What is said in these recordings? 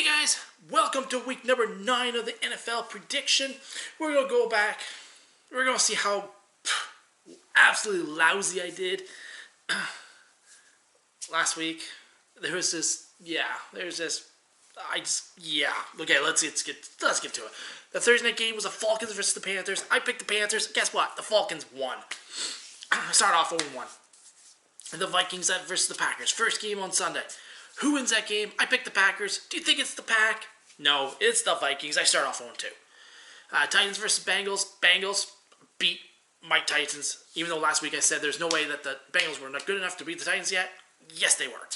Hey guys, welcome to week number 9 of the NFL prediction. We're going to go back. We're going to see how absolutely lousy I did last week. Okay, let's get to it. The Thursday night game was the Falcons versus the Panthers. I picked the Panthers. Guess what? The Falcons won. Start off 0-1. And the Vikings versus the Packers. First game on Sunday. Who wins that game? I picked the Packers. Do you think it's the Pack? No, it's the Vikings. I start off 0-2. Titans versus Bengals. Bengals beat my Titans. Even though last week I said there's no way that the Bengals were not good enough to beat the Titans yet. Yes, they were.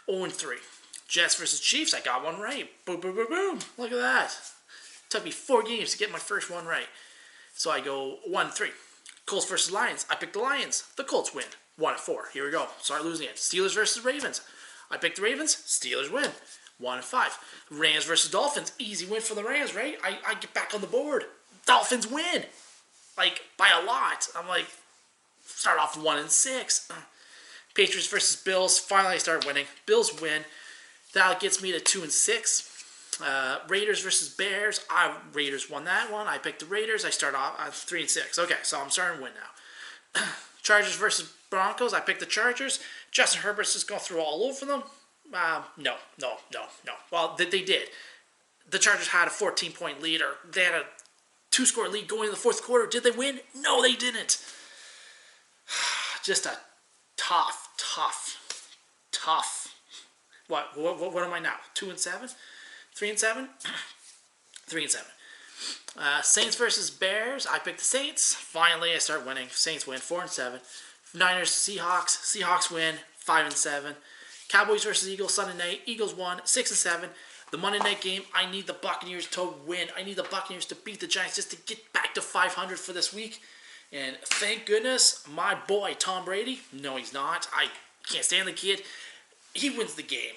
0-3. Jets versus Chiefs. I got one right. Boom, boom, boom, boom. Look at that. Took me 4 games to get my first one right. So I go 1-3. Colts versus Lions. I picked the Lions. The Colts win. 1-4. Here we go. Start losing it. Steelers versus Ravens. I picked the Ravens. Steelers win. 1-5. Rams versus Dolphins. Easy win for the Rams, right? I get back on the board. Dolphins win. Like, by a lot. I'm like, start off 1-6. Patriots versus Bills. Finally, I start winning. Bills win. That gets me to 2-6. Raiders versus Bears. Raiders won that one. I picked the Raiders. I start off 3-6. Okay, so I'm starting to win now. Chargers versus Broncos. I picked the Chargers. Justin Herbert's just going to throw all over them. No. Well, they did. The Chargers had a 14-point lead, or they had a 2-score lead going into the fourth quarter. Did they win? No, they didn't. Just a tough. What am I now? 2-7? 3-7? 3-7. Saints versus Bears. I picked the Saints. Finally, I start winning. Saints win 4-7. Niners, Seahawks. Seahawks win 5-7. Cowboys versus Eagles Sunday night. Eagles won 6-7. The Monday night game, I need the Buccaneers to win. I need the Buccaneers to beat the Giants just to get back to 500 for this week. And thank goodness, my boy Tom Brady. No, he's not. I can't stand the kid. He wins the game.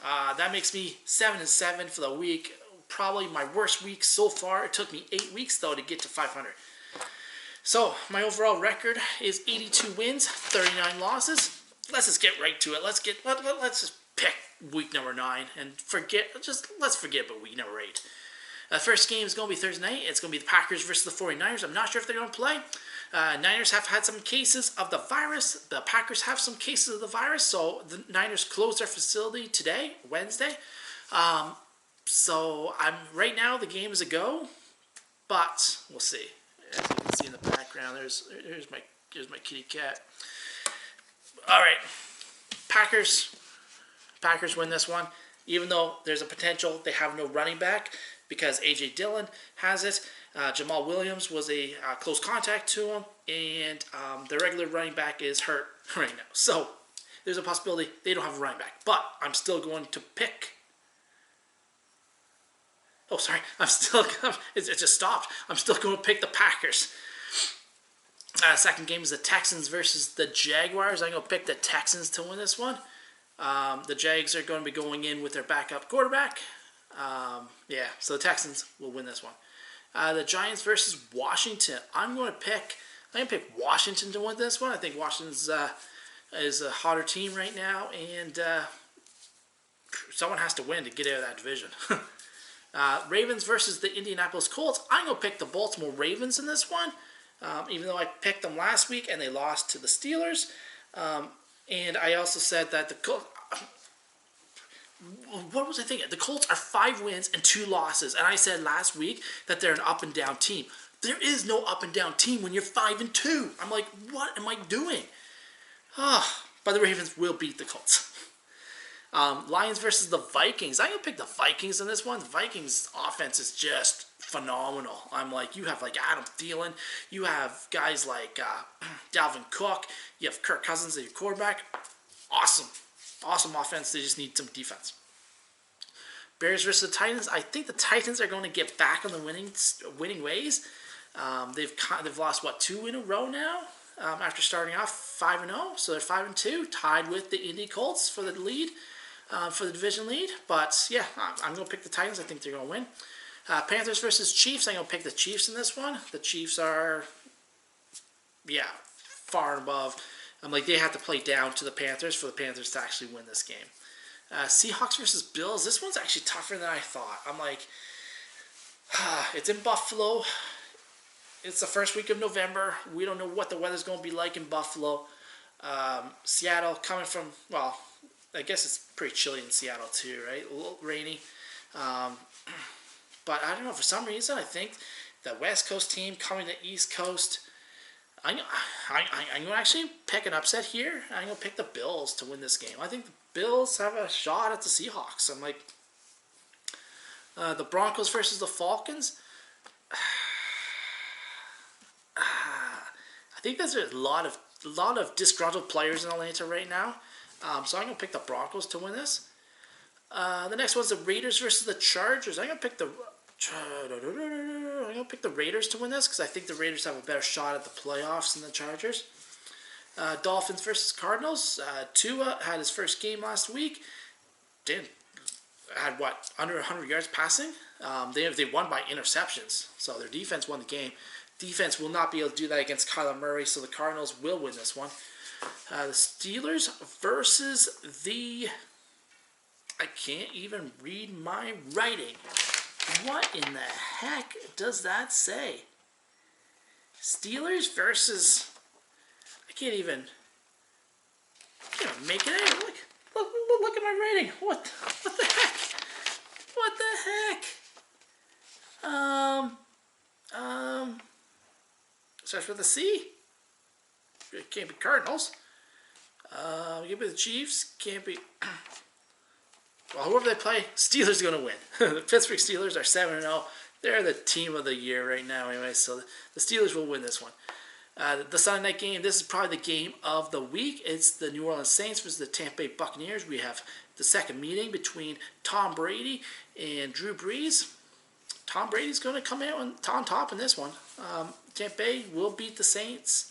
That makes me 7-7 for the week. Probably my worst week so far. It took me 8 weeks, though, to get to 500. So, my overall record is 82 wins, 39 losses. Let's just get right to it. Let's just pick week number 9 and let's forget about week number 8. The first game is going to be Thursday night. It's going to be the Packers versus the 49ers. I'm not sure if they're going to play. Niners have had some cases of the virus. The Packers have some cases of the virus. So the Niners closed their facility today, Wednesday. So right now the game is a go, but we'll see. As you can see in the background, here's my kitty cat. All right, Packers win this one. Even though there's a potential they have no running back because A.J. Dillon has it. Jamal Williams was a close contact to him, and the regular running back is hurt right now. So there's a possibility they don't have a running back. But I'm still going to pick. Oh, sorry. It just stopped. I'm still going to pick the Packers. Second game is the Texans versus the Jaguars. I'm going to pick the Texans to win this one. The Jags are going to be going in with their backup quarterback. So the Texans will win this one. The Giants versus Washington. I'm going to pick Washington to win this one. I think Washington's is a hotter team right now, and someone has to win to get out of that division. Ravens versus the Indianapolis Colts. I'm going to pick the Baltimore Ravens in this one, even though I picked them last week and they lost to the Steelers. And I also said that the Colts... What was I thinking? The Colts are 5 wins and 2 losses. And I said last week that they're an up-and-down team. There is no up-and-down team when you're 5-2. I'm like, what am I doing? But the Ravens will beat the Colts. Lions versus the Vikings. I'm going to pick the Vikings in this one. The Vikings offense is just phenomenal. I'm like, you have like Adam Thielen. You have guys like Dalvin Cook. You have Kirk Cousins as your quarterback. Awesome offense. They just need some defense. Bears versus the Titans. I think the Titans are going to get back on the winning ways. They've lost, 2 in a row now? After starting off 5-0. So they're 5-2, tied with the Indy Colts for the lead. For the division lead. But, yeah, I'm going to pick the Titans. I think they're going to win. Panthers versus Chiefs. I'm going to pick the Chiefs in this one. The Chiefs are, far and above. They have to play down to the Panthers for the Panthers to actually win this game. Seahawks versus Bills. This one's actually tougher than I thought. I'm like, it's in Buffalo. It's the first week of November. We don't know what the weather's going to be like in Buffalo. Seattle coming from, well, I guess it's pretty chilly in Seattle too, right? A little rainy. But I don't know, for some reason, I think the West Coast team coming to East Coast, I'm going to actually pick an upset here. I'm going to pick the Bills to win this game. I think the Bills have a shot at the Seahawks. I'm like, the Broncos versus the Falcons. I think there's a lot of disgruntled players in Atlanta right now. So I'm going to pick the Broncos to win this. The next one's the Raiders versus the Chargers. I'm going to pick the Raiders to win this because I think the Raiders have a better shot at the playoffs than the Chargers. Dolphins versus Cardinals. Tua had his first game last week. Had under 100 yards passing. They won by interceptions, so their defense won the game. Defense will not be able to do that against Kyler Murray, so the Cardinals will win this one. The Steelers versus the... I can't even read my writing. What in the heck does that say? Steelers versus... I can't even make it out. Look at my writing. What the heck? What the heck? Starts with a C. It can't be Cardinals. Can't be the Chiefs. Can't be... Well, whoever they play, Steelers are going to win. The Pittsburgh Steelers are 7-0. They're the team of the year right now anyway, so the Steelers will win this one. The Sunday night game, this is probably the game of the week. It's the New Orleans Saints versus the Tampa Bay Buccaneers. We have the second meeting between Tom Brady and Drew Brees. Tom Brady's going to come out on top in this one. Tampa Bay will beat the Saints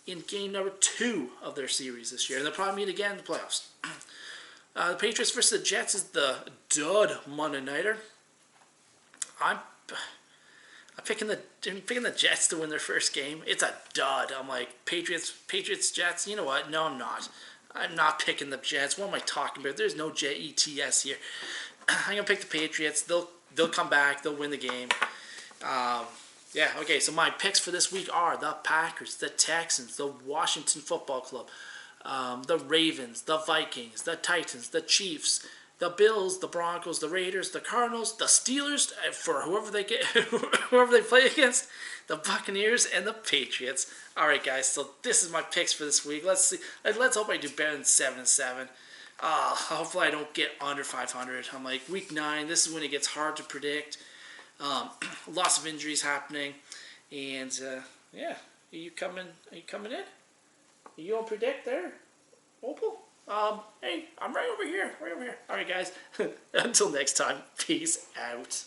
in game number 2 of their series this year. And they'll probably meet again in the playoffs. The Patriots versus the Jets is the dud Monday nighter. I'm picking the Jets to win their first game. it's a dud. I'm like, Patriots, Jets. You know what? No, I'm not. I'm not picking the Jets. What am I talking about? There's no Jets here. I'm gonna pick the Patriots. They'll come back. They'll win the game. Yeah. Okay. So my picks for this week are the Packers, the Texans, the Washington Football Club, the Ravens, the Vikings, the Titans, the Chiefs, the Bills, the Broncos, the Raiders, the Cardinals, the Steelers, for whoever they play against, the Buccaneers, and the Patriots. All right, guys. So this is my picks for this week. Let's see. Let's hope I do better than 7-7. Hopefully I don't get under 500. I'm like, week 9. This is when it gets hard to predict. Lots of injuries happening, and yeah. Are you coming in? Are you gonna predict there, Opal? Hey, I'm right over here. All right, guys. Until next time, peace out.